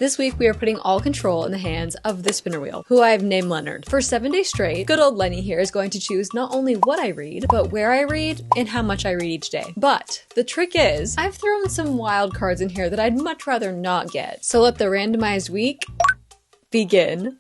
This week we are putting all control in the hands of the spinner wheel, who I've named Leonard. For 7 days straight, good old Lenny here is going to choose not only what I read, but where I read and how much I read each day. But the trick is, I've thrown some wild cards in here that I'd much rather not get. So let the randomized week begin.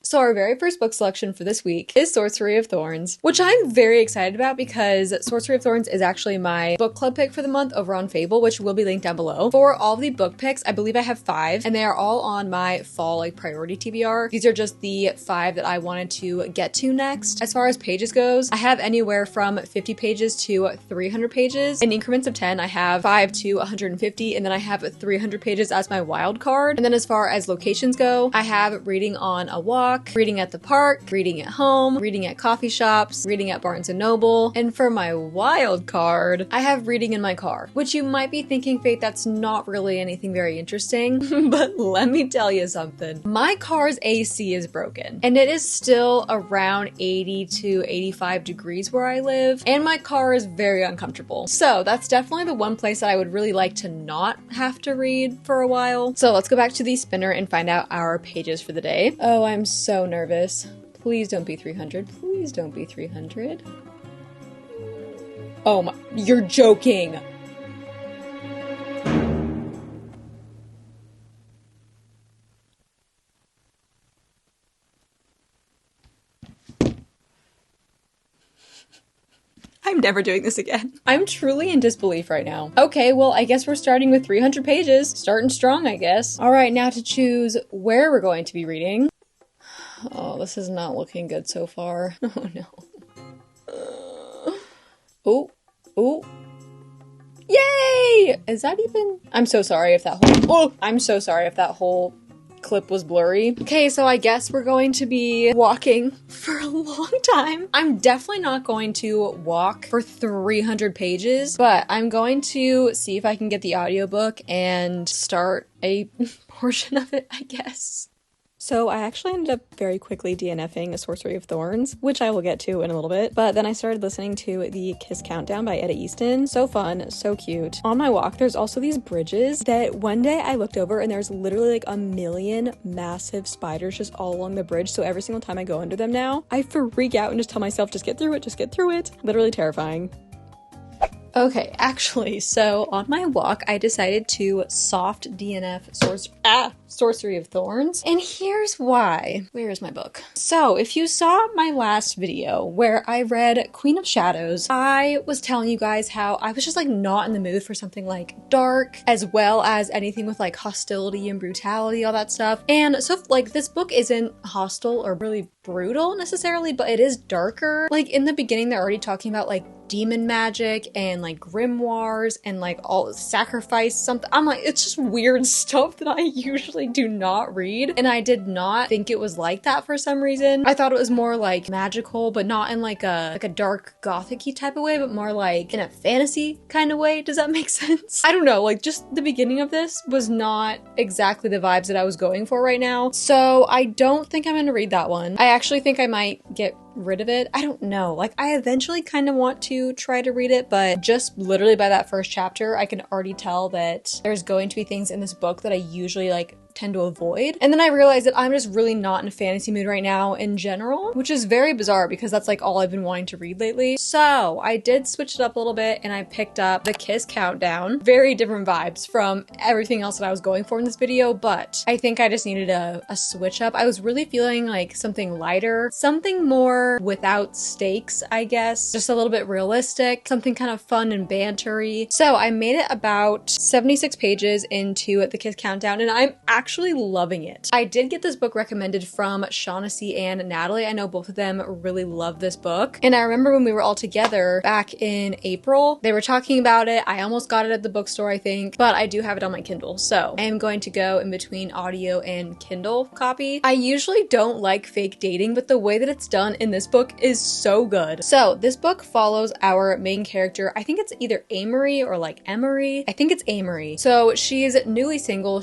So our very first book selection for this week is Sorcery of Thorns, which I'm very excited about because Sorcery of Thorns is actually my book club pick for the month over on Fable, which will be linked down below. For all of the book picks, I believe I have 5, and they are all on my fall priority TBR. These are just the 5 that I wanted to get to next. As far as pages goes, I have anywhere from 50 pages to 300 pages. In increments of 10, I have 5 to 150, and then I have 300 pages as my wild card. And then as far as locations go, I have reading on a walk, reading at the park, reading at home, reading at coffee shops, reading at Barnes & Noble, and for my wild card, I have reading in my car, which you might be thinking, Faith, that's not really anything very interesting, but let me tell you something. My car's AC is broken, and it is still around 80 to 85 degrees where I live, and my car is very uncomfortable. So that's definitely the one place that I would really like to not have to read for a while. So let's go back to the spinner and find out our pages for the day. Oh, I'm so nervous. Please don't be 300. Please don't be 300. Oh my, you're joking. I'm never doing this again. I'm truly in disbelief right now. Okay, well, I guess we're starting with 300 pages. Starting strong, I guess. All right, now to choose where we're going to be reading. Oh, this is not looking good so far. Oh, no. Oh. Yay! Is that even... I'm so sorry if that whole clip was blurry. Okay, so I guess we're going to be walking for a long time. I'm definitely not going to walk for 300 pages, but I'm going to see if I can get the audiobook and start a portion of it, I guess. So I actually ended up very quickly DNFing A Sorcery of Thorns, which I will get to in a little bit, but then I started listening to the Kiss Countdown by Etta Easton. So fun, so cute. On my walk, there's also these bridges that one day I looked over and there's literally a million massive spiders just all along the bridge, so every single time I go under them now, I freak out and just tell myself, just get through it, just get through it. Literally terrifying. Okay, actually, so on my walk, I decided to soft DNF Sorcery of Thorns, and here's why. Where is my book? So, if you saw my last video where I read Queen of Shadows, I was telling you guys how I was just not in the mood for something dark, as well as anything with hostility and brutality, all that stuff. And so, this book isn't hostile or really brutal necessarily, but it is darker. In the beginning, they're already talking about demon magic and grimoires and all sacrifice something. I'm it's just weird stuff that I usually do not read, and I did not think it was like that for some reason. I thought it was more magical, but not in a dark gothic-y type of way, but more in a fantasy kind of way. Does that make sense? I don't know, just the beginning of this was not exactly the vibes that I was going for right now, so I don't think I'm gonna read that one. I actually think I might get rid of it. I don't know. I eventually kind of want to try to read it, but just literally by that first chapter, I can already tell that there's going to be things in this book that I usually tend to avoid. And then I realized that I'm just really not in a fantasy mood right now in general, which is very bizarre because that's all I've been wanting to read lately. So I did switch it up a little bit and I picked up the Kiss Countdown. Very different vibes from everything else that I was going for in this video, but I think I just needed a switch up. I was really feeling something lighter, something more without stakes, I guess. Just a little bit realistic, something kind of fun and bantery. So I made it about 76 pages into the Kiss Countdown, and I'm actually loving it. I did get this book recommended from Shaughnessy and Natalie. I know both of them really love this book. And I remember when we were all together back in April, they were talking about it. I almost got it at the bookstore, I think, but I do have it on my Kindle. So I am going to go in between audio and Kindle copy. I usually don't like fake dating, but the way that it's done in this book is so good. So this book follows our main character. I think it's either Amory or Emery. I think it's Amory. So she's newly single.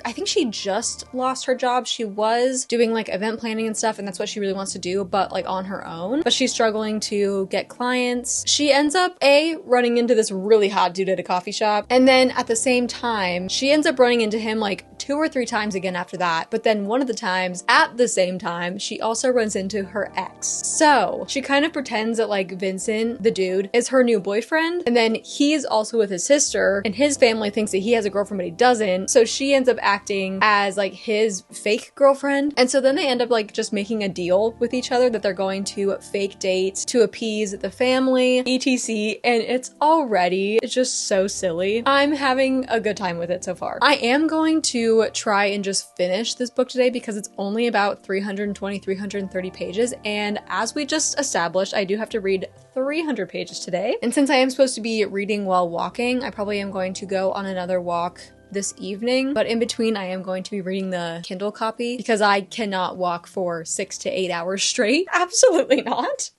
I think she just lost her job. She was doing like event planning and stuff, and that's what she really wants to do, but like on her own. But she's struggling to get clients. She ends up running into this really hot dude at a coffee shop, and then at the same time, she ends up running into him like 2 or 3 times again after that. But then one of the times, at the same time, she also runs into her ex. So she kind of pretends that like Vincent, the dude, is her new boyfriend, and then he's also with his sister, and his family thinks that he has a girlfriend but he doesn't. So she ends up acting as like his fake girlfriend, and so then they end up like just making a deal with each other that they're going to fake date to appease the family, etc. And it's just so silly. I'm having a good time with it so far. I am going to try and just finish this book today because it's only about 330 pages, and as we just established, I do have to read 300 pages today. And since I am supposed to be reading while walking, I probably am going to go on another walk this evening, but in between I am going to be reading the Kindle copy because I cannot walk for 6 to 8 hours straight. Absolutely not.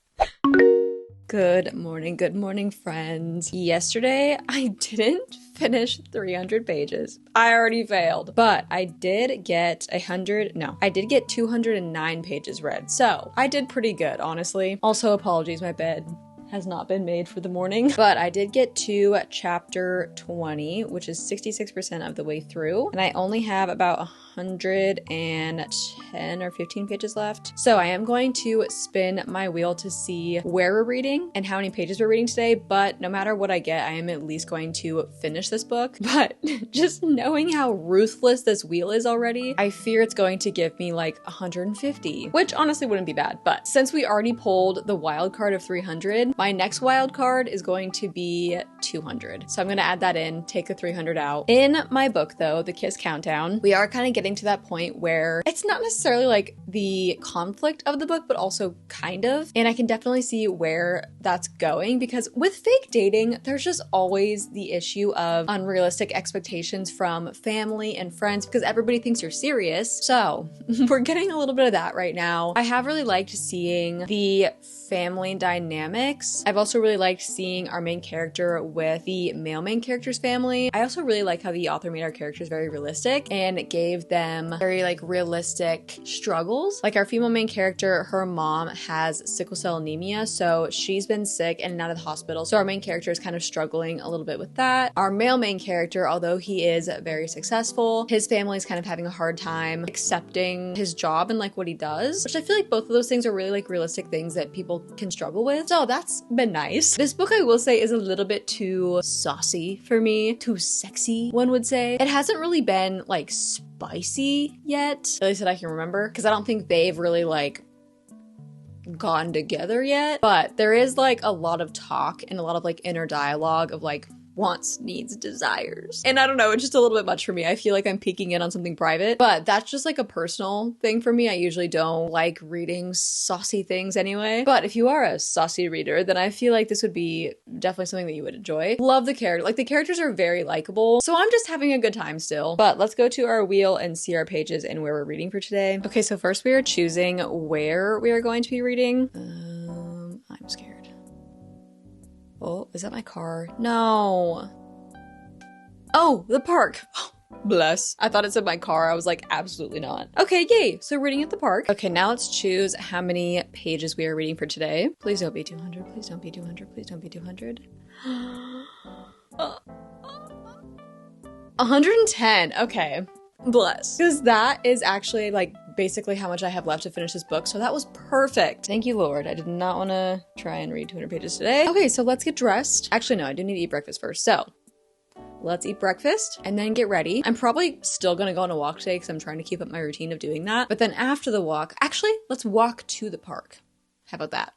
Good morning, friends. Yesterday, I didn't finish 300 pages. I already failed, but I did get 209 pages read. So I did pretty good, honestly. Also, apologies, my bed has not been made for the morning, but I did get to chapter 20, which is 66% of the way through, and I only have about 110 or 15 pages left. So I am going to spin my wheel to see where we're reading and how many pages we're reading today, but no matter what I get, I am at least going to finish this book. But just knowing how ruthless this wheel is already, I fear it's going to give me like 150, which honestly wouldn't be bad. But since we already pulled the wild card of 300, my next wild card is going to be 200. So I'm going to add that in, take the 300 out. In my book though, The Kiss Countdown, we are kind of getting to that point where it's not necessarily like the conflict of the book, but also kind of. And I can definitely see where that's going, because with fake dating, there's just always the issue of unrealistic expectations from family and friends because everybody thinks you're serious. So we're getting a little bit of that right now. I have really liked seeing the family dynamics. I've also really liked seeing our main character with the male main character's family. I also really like how the author made our characters very realistic and gave them very like realistic struggles. Like our female main character, her mom has sickle cell anemia, so she's been sick and out of the hospital. So our main character is kind of struggling a little bit with that. Our male main character, although he is very successful, his family is kind of having a hard time accepting his job and like what he does, which I feel like both of those things are really like realistic things that people can struggle with. So that's been nice. This book, I will say, is a little bit too saucy for me, too sexy, one would say. It hasn't really been like spicy yet, at least that I can remember, because I don't think they've really like gone together yet, but there is like a lot of talk and a lot of like inner dialogue of like wants, needs, desires. And I don't know, it's just a little bit much for me. I feel like I'm peeking in on something private, but that's just like a personal thing for me. I usually don't like reading saucy things anyway. But if you are a saucy reader, then I feel like this would be definitely something that you would enjoy. Love the character. Like the characters are very likable. So I'm just having a good time still. But let's go to our wheel and see our pages and where we're reading for today. Okay, so first we are choosing where we are going to be reading. I'm scared. Oh, is that my car? No. Oh, the park. Bless. I thought it said my car. I was like, absolutely not. Okay, yay. So reading at the park. Okay, now let's choose how many pages we are reading for today. Please don't be 200. Please don't be 200. Please don't be 200. 110. Okay. Bless. Because that is actually like basically how much I have left to finish this book, so that was perfect. Thank you, Lord. I did not want to try and read 200 pages today. Okay, so let's get dressed. Actually, no, I do need to eat breakfast first, so let's eat breakfast and then get ready. I'm probably still gonna go on a walk today because I'm trying to keep up my routine of doing that, but then after the walk, actually, let's walk to the park. How about that?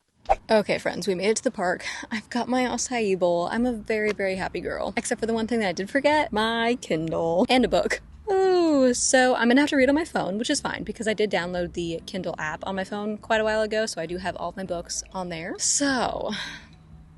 Okay, friends, we made it to the park. I've got my acai bowl. I'm a very, very happy girl, except for the one thing that I did forget, my Kindle and a book. Oh, so I'm gonna have to read on my phone, which is fine because I did download the Kindle app on my phone quite a while ago, so I do have all of my books on there. So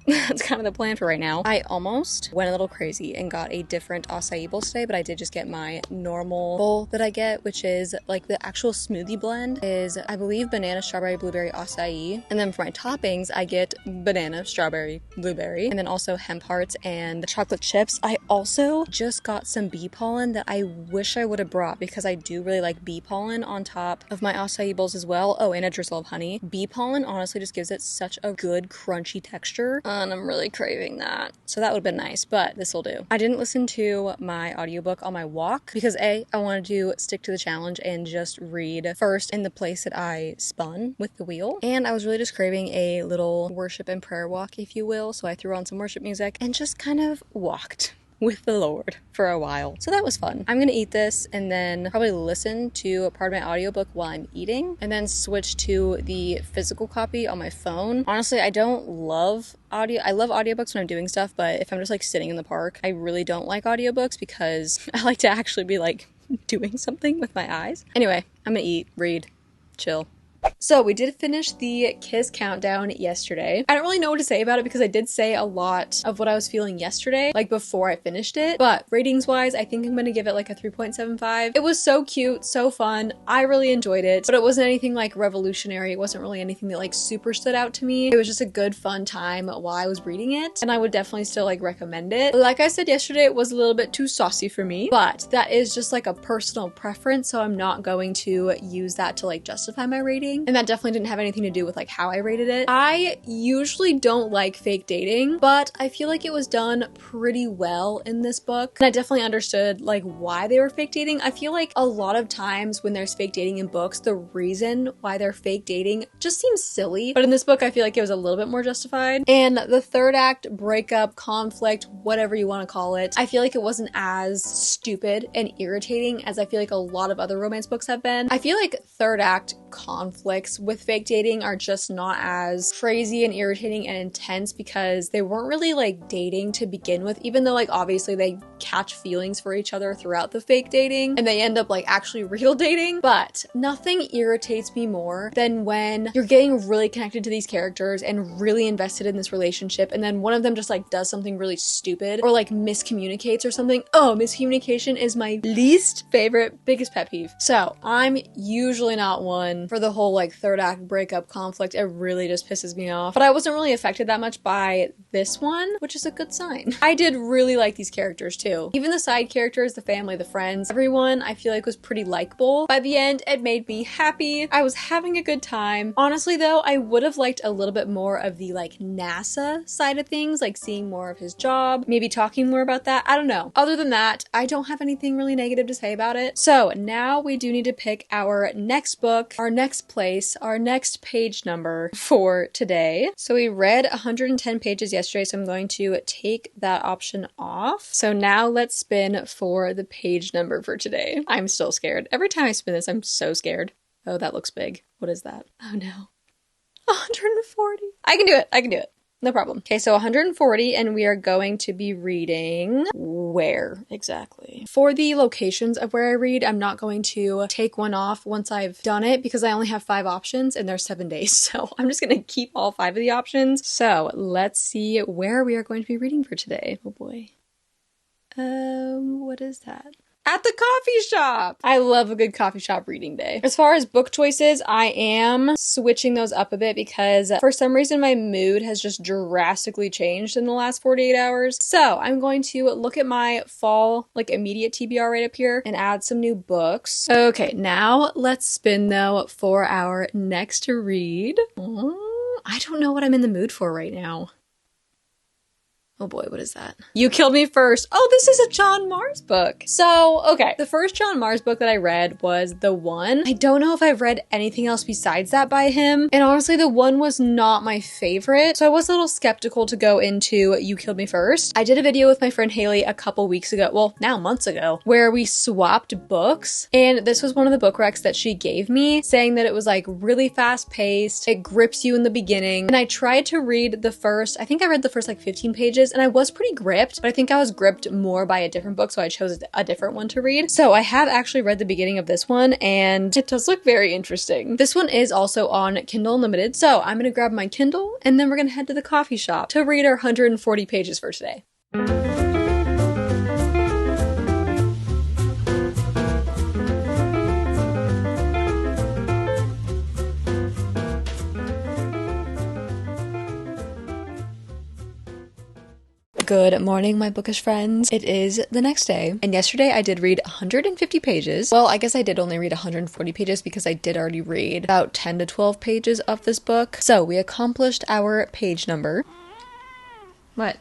That's kind of the plan for right now. I almost went a little crazy and got a different acai bowl today, but I did just get my normal bowl that I get, which is like the actual smoothie blend is, I believe, banana, strawberry, blueberry, acai. And then for my toppings, I get banana, strawberry, blueberry, and then also hemp hearts and chocolate chips. I also just got some bee pollen that I wish I would have brought because I do really like bee pollen on top of my acai bowls as well. Oh, and a drizzle of honey. Bee pollen honestly just gives it such a good crunchy texture, and I'm really craving that. So that would have been nice, but this will do. I didn't listen to my audiobook on my walk because A, I wanted to stick to the challenge and just read first in the place that I spun with the wheel, and I was really just craving a little worship and prayer walk, if you will, so I threw on some worship music and just kind of walked with the Lord for a while. So that was fun. I'm gonna eat this and then probably listen to a part of my audiobook while I'm eating and then switch to the physical copy on my phone. Honestly, I don't love audio. I love audiobooks when I'm doing stuff, but if I'm just like sitting in the park, I really don't like audiobooks because I like to actually be like doing something with my eyes. Anyway, I'm gonna eat, read, chill. So we did finish the Kiss countdown yesterday. I don't really know what to say about it because I did say a lot of what I was feeling yesterday, like before I finished it. But ratings wise, I think I'm gonna give it like a 3.75. It was so cute, so fun. I really enjoyed it, but it wasn't anything like revolutionary. It wasn't really anything that like super stood out to me. It was just a good fun time while I was reading it, and I would definitely still like recommend it. Like I said yesterday, it was a little bit too saucy for me, but that is just like a personal preference, so I'm not going to use that to like justify my rating. And that definitely didn't have anything to do with like how I rated it. I usually don't like fake dating, but I feel like it was done pretty well in this book. And I definitely understood like why they were fake dating. I feel like a lot of times when there's fake dating in books, the reason why they're fake dating just seems silly. But in this book, I feel like it was a little bit more justified. And the third act, breakup, conflict, whatever you want to call it, I feel like it wasn't as stupid and irritating as I feel like a lot of other romance books have been. I feel like third act conflicts with fake dating are just not as crazy and irritating and intense because they weren't really like dating to begin with, even though like obviously they catch feelings for each other throughout the fake dating and they end up like actually real dating. But nothing irritates me more than when you're getting really connected to these characters and really invested in this relationship and then one of them just like does something really stupid or like miscommunicates or something. Oh, miscommunication is my least favorite, biggest pet peeve. So I'm usually not one for the whole like third act breakup conflict. It really just pisses me off. But I wasn't really affected that much by this one, which is a good sign. I did really like these characters too. Even the side characters, the family, the friends, everyone I feel like was pretty likable. By the end, it made me happy. I was having a good time. Honestly though, I would have liked a little bit more of the like NASA side of things, like seeing more of his job, maybe talking more about that. I don't know. Other than that, I don't have anything really negative to say about it. So now we do need to pick our next book, our next place, our next page number for today. So we read 110 pages yesterday, so I'm going to take that option off. So now let's spin for the page number for today. I'm still scared. Every time I spin this, I'm so scared. Oh, that looks big. What is that? Oh no. 140. I can do it. I can do it. No problem. Okay, so 140, and we are going to be reading where exactly? For the locations of where I read, I'm not going to take one off once I've done it because I only have 5 options and there's 7 days. So I'm just going to keep all 5 of the options. So let's see where we are going to be reading for today. Oh boy. What is that? At the coffee shop! I love a good coffee shop reading day. As far as book choices, I am switching those up a bit because for some reason my mood has just drastically changed in the last 48 hours. So I'm going to look at my fall, like immediate TBR right up here and add some new books. Okay, now let's spin though for our next read. I don't know what I'm in the mood for right now. Oh boy, what is that? You Killed Me First. Oh, this is a John Mars book. So, okay. The first John Mars book that I read was The One. I don't know if I've read anything else besides that by him. And honestly, The One was not my favorite. So I was a little skeptical to go into You Killed Me First. I did a video with my friend Haley a couple weeks ago, well, now months ago, where we swapped books. And this was one of the book recs that she gave me, saying that it was like really fast paced. It grips you in the beginning. And I tried to read the first, I think I read the first like 15 pages. pages, and I was pretty gripped, but I think I was gripped more by a different book, so I chose a different one to read. So I have actually read the beginning of this one, and it does look very interesting. This one is also on Kindle Unlimited, so I'm gonna grab my Kindle, and then we're gonna head to the coffee shop to read our 140 pages for today. Good morning, my bookish friends. It is the next day, and yesterday I did read 150 pages. Well, I guess I did only read 140 pages because I did already read about 10 to 12 pages of this book. So we accomplished our page number. What?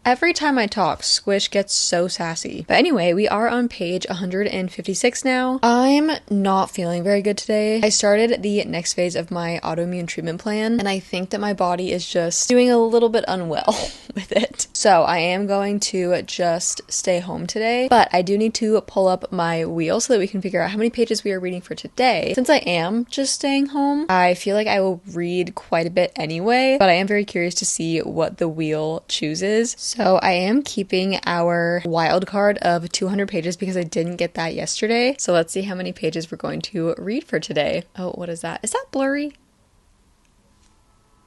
Every time I talk, Squish gets so sassy. But anyway, we are on page 156 now. I'm not feeling very good today. I started the next phase of my autoimmune treatment plan, and I think that my body is just doing a little bit unwell with it. So I am going to just stay home today, but I do need to pull up my wheel so that we can figure out how many pages we are reading for today. Since I am just staying home, I feel like I will read quite a bit anyway, but I am very curious to see what the wheel chooses. So I am keeping our wild card of 200 pages because I didn't get that yesterday. So let's see how many pages we're going to read for today. Oh, what is that? Is that blurry?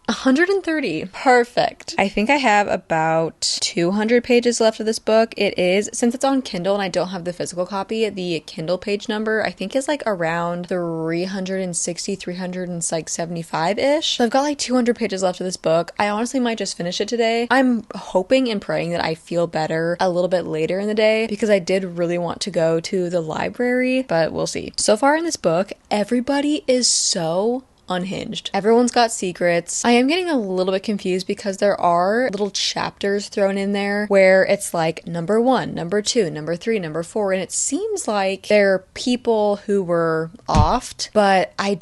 130. Perfect. I think I have about 200 pages left of this book. It is, since it's on Kindle and I don't have the physical copy, the Kindle page number I think is like around 360, 375-ish. So I've got like 200 pages left of this book. I honestly might just finish it today. I'm hoping and praying that I feel better a little bit later in the day because I did really want to go to the library, but we'll see. So far in this book, everybody is so unhinged. Everyone's got secrets. I am getting a little bit confused because there are little chapters thrown in there where it's like number 1, number 2, number 3, number 4, and it seems like they're people who were offed, but I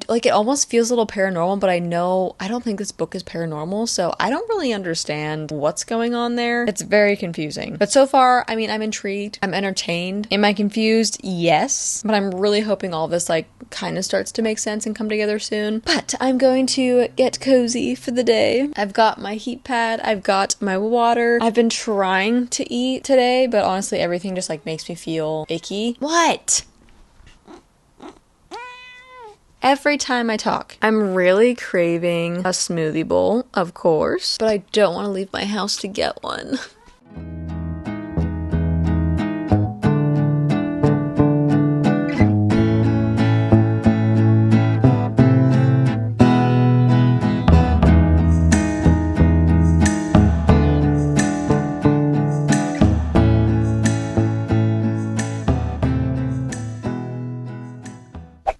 like, it almost feels a little paranormal, but I don't think this book is paranormal, so I don't really understand what's going on there. It's very confusing. But so far, I mean, I'm intrigued. I'm entertained. Am I confused? Yes. But I'm really hoping all this like kind of starts to make sense and come together soon. But I'm going to get cozy for the day. I've got my heat pad. I've got my water. I've been trying to eat today, but honestly, everything just like makes me feel icky. What? Every time I talk, I'm really craving a smoothie bowl, of course, but I don't want to leave my house to get one.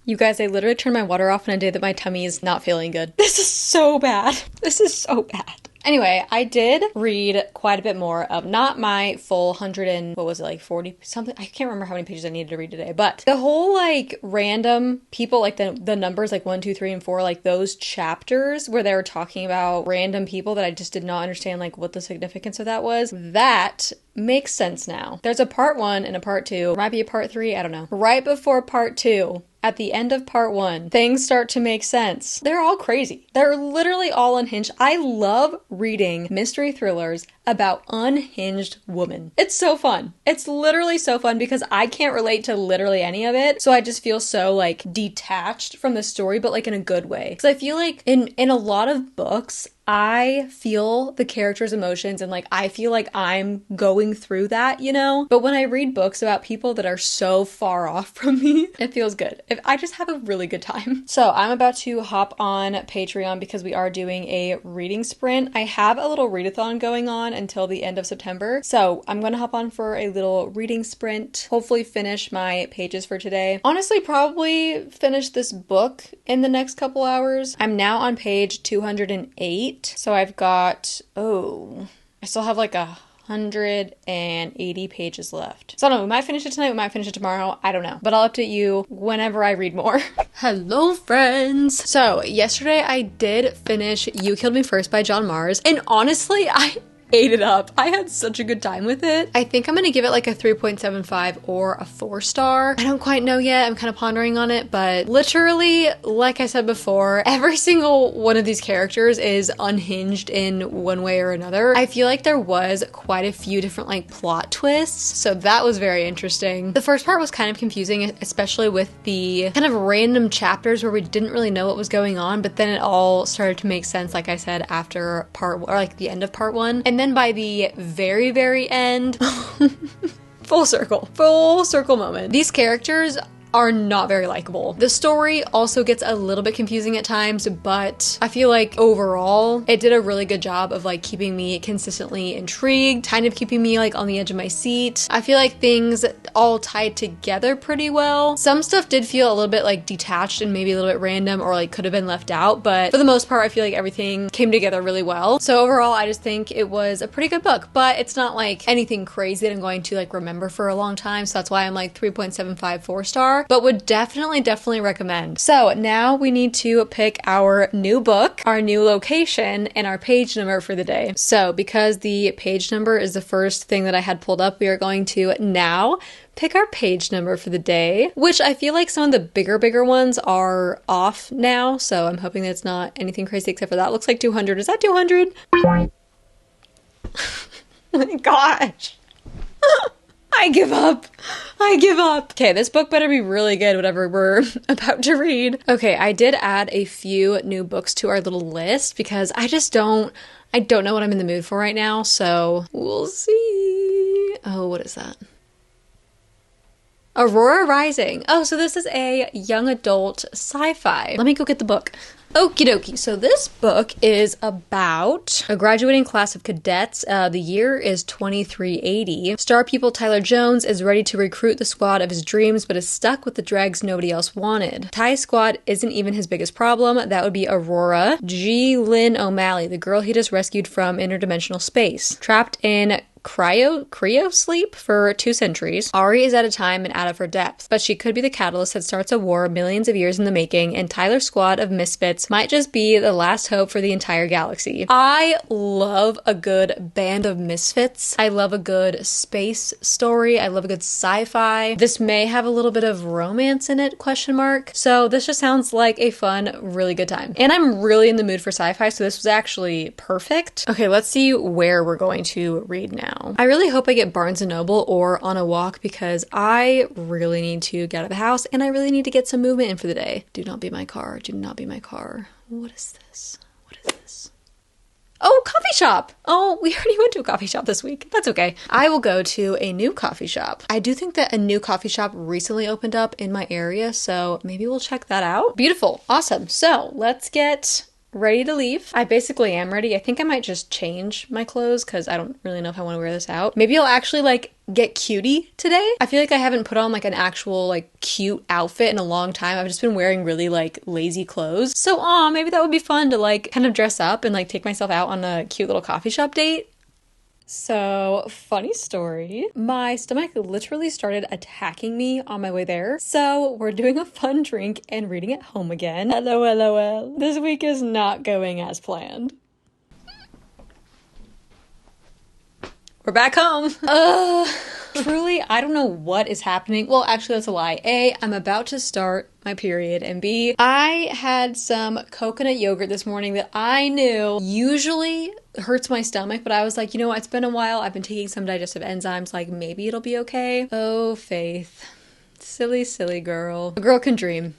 You guys, I literally turned my water off on a day that my tummy is not feeling good. This is so bad. This is so bad. Anyway, I did read quite a bit more of, not my full 100 and, what was it, like 40 something? I can't remember how many pages I needed to read today, but the whole like random people, like the numbers like 1, 2, 3, and 4, like those chapters where they were talking about random people that I just did not understand like what the significance of that was, that makes sense now. There's a part 1 and a part 2. There might be a part 3, I don't know. Right before part 2, at the end of part 1, things start to make sense. They're all crazy. They're literally all unhinged. I love reading mystery thrillers about unhinged women. It's so fun. It's literally so fun because I can't relate to literally any of it. So I just feel so like detached from the story, but like in a good way. Because I feel like in a lot of books, I feel the characters' emotions and like I feel like I'm going through that, you know? But when I read books about people that are so far off from me, it feels good. I just have a really good time. So I'm about to hop on Patreon because we are doing a reading sprint. I have a little readathon going on until the end of September. So I'm going to hop on for a little reading sprint, hopefully finish my pages for today. Honestly, probably finish this book in the next couple hours. I'm now on page 208. So I've got, I still have like 180 pages left. So I don't know, we might finish it tonight, we might finish it tomorrow, I don't know. But I'll update you whenever I read more. Hello, friends! So, yesterday I did finish You Killed Me First by John Mars, and honestly, ate it up. I had such a good time with it. I think I'm gonna give it like a 3.75 or a 4-star. I don't quite know yet. I'm kind of pondering on it, but literally, like I said before, every single one of these characters is unhinged in one way or another. I feel like there was quite a few different like plot twists, so that was very interesting. The first part was kind of confusing, especially with the kind of random chapters where we didn't really know what was going on, but then it all started to make sense, like I said, after part, or like the end of part 1. And then by the very, very end, full circle moment. These characters are not very likable. The story also gets a little bit confusing at times, but I feel like overall it did a really good job of like keeping me consistently intrigued, kind of keeping me like on the edge of my seat. I feel like things all tied together pretty well. Some stuff did feel a little bit like detached and maybe a little bit random or like could have been left out, but for the most part I feel like everything came together really well. So overall I just think it was a pretty good book, but it's not like anything crazy that I'm going to like remember for a long time, so that's why I'm like 3.75 4-star, but would definitely recommend. So now we need to pick our new book, our new location, and our page number for the day. So because the page number is the first thing that I had pulled up, we are going to now pick our page number for the day, which I feel like some of the bigger ones are off now, so I'm hoping that it's not anything crazy except for that. Looks like 200. Is that 200? Oh my gosh. I give up. Okay, this book better be really good, whatever we're about to read. Okay, I did add a few new books to our little list because I don't know what I'm in the mood for right now, so we'll see. Oh, what is that? Aurora Rising. Oh, so this is a young adult sci-fi. Let me go get the book. Okie dokie. So this book is about a graduating class of cadets. The year is 2380. Star pupil Tyler Jones is ready to recruit the squad of his dreams, but is stuck with the dregs nobody else wanted. Ty's squad isn't even his biggest problem. That would be Aurora G. Lynn O'Malley, the girl he just rescued from interdimensional space. Trapped in cryo sleep for 2 centuries, Ari is at a time and out of her depth, but she could be the catalyst that starts a war millions of years in the making, and Tyler's squad of misfits might just be the last hope for the entire galaxy. I love a good band of misfits. I love a good space story. I love a good sci-fi. This may have a little bit of romance in it, question mark. So this just sounds like a fun, really good time. And I'm really in the mood for sci-fi, so this was actually perfect. Okay, let's see where we're going to read now. I really hope I get Barnes & Noble or On a Walk because I really need to get out of the house and I really need to get some movement in for the day. Do not be my car. Do not be my car. What is this? What is this? Oh, coffee shop! Oh, we already went to a coffee shop this week. That's okay. I will go to a new coffee shop. I do think that a new coffee shop recently opened up in my area, so maybe we'll check that out. Beautiful. Awesome. So let's get ready to leave. I basically am ready. I think I might just change my clothes because I don't really know if I want to wear this out. Maybe I'll actually like get cutie today. I feel like I haven't put on like an actual like cute outfit in a long time. I've just been wearing really like lazy clothes. So maybe that would be fun to like kind of dress up and like take myself out on a cute little coffee shop date. So, funny story, my stomach literally started attacking me on my way there. So, we're doing a fun drink and reading at home again. LOL. This week is not going as planned. We're back home. Truly, I don't know what is happening. Well, actually, that's a lie. A, I'm about to start my period, and B, I had some coconut yogurt this morning that I knew usually hurts my stomach, but I was like, you know what, it's been a while. I've been taking some digestive enzymes, like maybe it'll be okay. Oh, Faith. Silly girl. A girl can dream.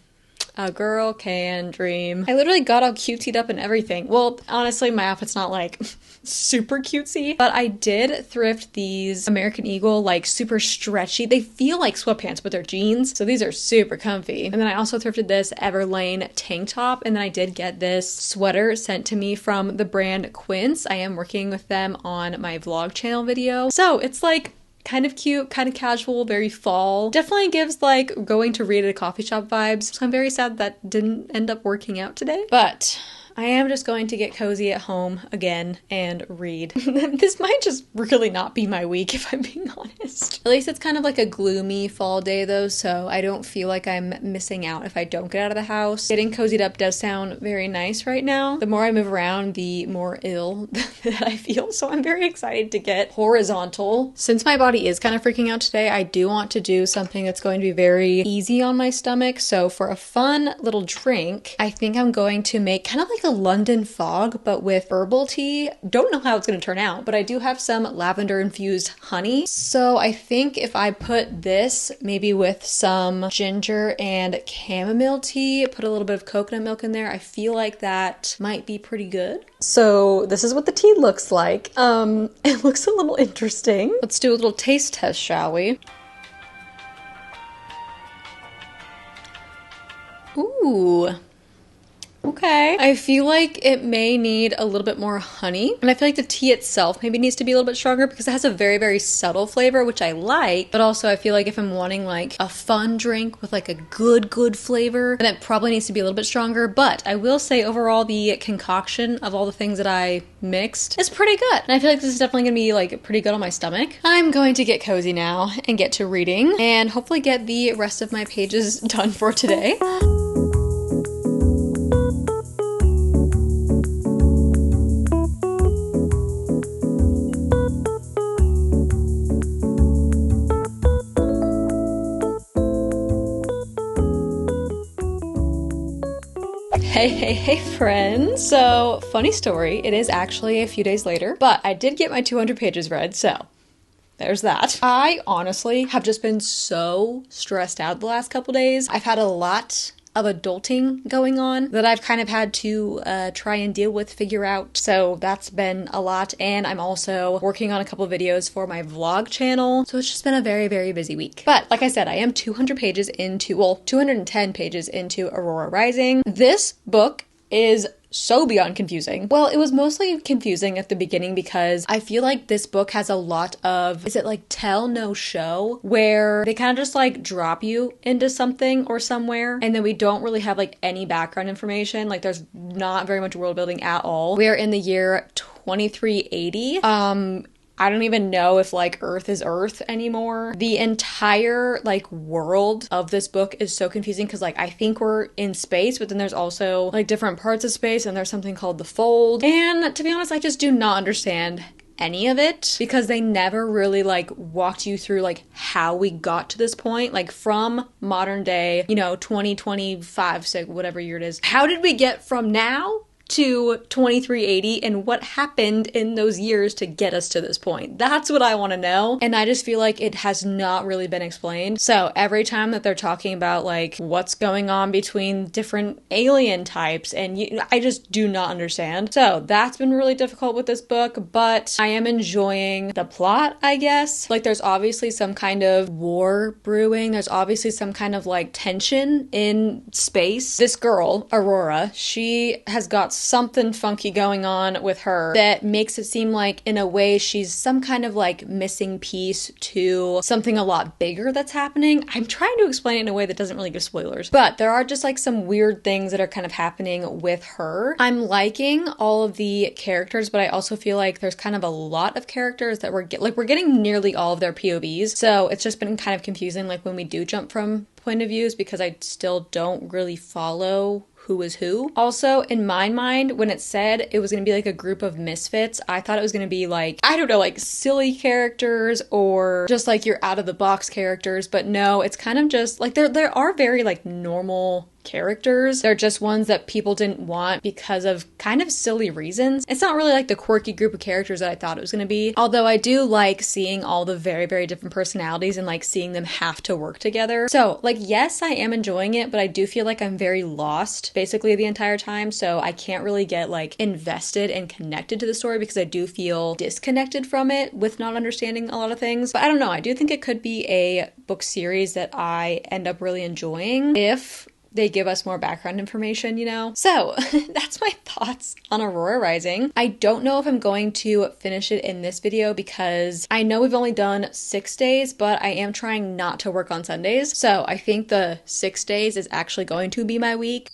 A girl can dream. I literally got all cutesied up and everything. Well, honestly, my outfit's not like super cutesy, but I did thrift these American Eagle, like super stretchy. They feel like sweatpants, but they're jeans. So these are super comfy. And then I also thrifted this Everlane tank top. And then I did get this sweater sent to me from the brand Quince. I am working with them on my vlog channel video. So it's like kind of cute, kind of casual, very fall. Definitely gives like going to read at a coffee shop vibes. So I'm very sad that didn't end up working out today. But I am just going to get cozy at home again and read. This might just really not be my week if I'm being honest. At least it's kind of like a gloomy fall day though, so I don't feel like I'm missing out if I don't get out of the house. Getting cozied up does sound very nice right now. The more I move around, the more ill that I feel, so I'm very excited to get horizontal. Since my body is kind of freaking out today, I do want to do something that's going to be very easy on my stomach. So for a fun little drink, I think I'm going to make kind of like a London fog, but with herbal tea. Don't know how it's going to turn out, but I do have some lavender infused honey. So I think if I put this maybe with some ginger and chamomile tea, put a little bit of coconut milk in there, I feel like that might be pretty good. So this is what the tea looks like. It looks a little interesting. Let's do a little taste test, shall we? Ooh. Okay. I feel like it may need a little bit more honey. And I feel like the tea itself maybe needs to be a little bit stronger because it has a very, very subtle flavor, which I like. But also I feel like if I'm wanting like a fun drink with like a good flavor, then it probably needs to be a little bit stronger. But I will say overall the concoction of all the things that I mixed is pretty good. And I feel like this is definitely gonna be like pretty good on my stomach. I'm going to get cozy now and get to reading and hopefully get the rest of my pages done for today. Hey friends. So funny story, it is actually a few days later, but I did get my 200 pages read, so there's that. I honestly have just been so stressed out the last couple days. I've had a lot of adulting going on that I've kind of had to try and deal with, figure out. So that's been a lot. And I'm also working on a couple of videos for my vlog channel. So it's just been a very, very busy week. But like I said, I am 210 pages into Aurora Rising. This book is so beyond confusing. Well, it was mostly confusing at the beginning because I feel like this book has a lot of, is it like tell no show, where they kind of just like drop you into something or somewhere and then we don't really have like any background information. Like there's not very much world building at all. We're in the year 2380. I don't even know if like Earth is Earth anymore. The entire like world of this book is so confusing because like I think we're in space, but then there's also like different parts of space and there's something called the Fold. And to be honest, I just do not understand any of it because they never really like walked you through like how we got to this point, like from modern day, 2025, so whatever year it is. How did we get from now to 2380 and what happened in those years to get us to this point? That's what I want to know. And I just feel like it has not really been explained. So every time that they're talking about like what's going on between different alien types and I just do not understand. So that's been really difficult with this book, but I am enjoying the plot, I guess. Like there's obviously some kind of war brewing. There's obviously some kind of like tension in space. This girl, Aurora, she has got something funky going on with her that makes it seem like in a way she's some kind of like missing piece to something a lot bigger that's happening. I'm trying to explain it in a way that doesn't really give spoilers, but there are just like some weird things that are kind of happening with her. I'm liking all of the characters, but I also feel like there's kind of a lot of characters that we're getting nearly all of their POVs. So it's just been kind of confusing like when we do jump from point of views because I still don't really follow who is who. Also, in my mind, when it said it was going to be like a group of misfits, I thought it was going to be like, I don't know, like silly characters or just like your out of the box characters. But no, it's kind of just like there are very like normal characters. They're just ones that people didn't want because of kind of silly reasons. It's not really like the quirky group of characters that I thought it was going to be. Although I do like seeing all the very, very different personalities and like seeing them have to work together. So like, yes, I am enjoying it, but I do feel like I'm very lost basically the entire time. So I can't really get like invested and connected to the story because I do feel disconnected from it with not understanding a lot of things. But I don't know. I do think it could be a book series that I end up really enjoying if they give us more background information, So that's my thoughts on Aurora Rising. I don't know if I'm going to finish it in this video because I know we've only done 6 days, but I am trying not to work on Sundays. So I think the 6 days is actually going to be my week.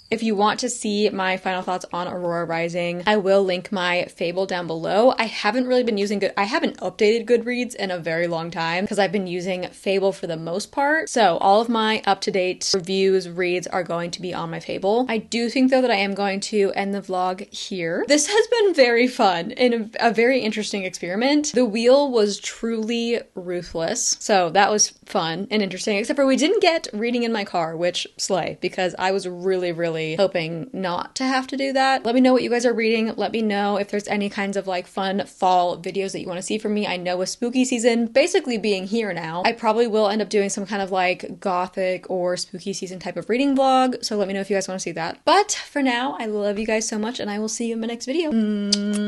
If you want to see my final thoughts on Aurora Rising, I will link my Fable down below. I haven't really been using I haven't updated Goodreads in a very long time because I've been using Fable for the most part. So all of my up-to-date reviews, reads are going to be on my Fable. I do think though that I am going to end the vlog here. This has been very fun and a very interesting experiment. The wheel was truly ruthless. So that was fun and interesting, except for we didn't get reading in my car, which slay, because I was really hoping not to have to do that. Let me know what you guys are reading. Let me know if there's any kinds of like fun fall videos that you want to see from me. I know with spooky season basically being here now, I probably will end up doing some kind of like gothic or spooky season type of reading vlog. So let me know if you guys want to see that. But for now, I love you guys so much and I will see you in my next video. Mwah.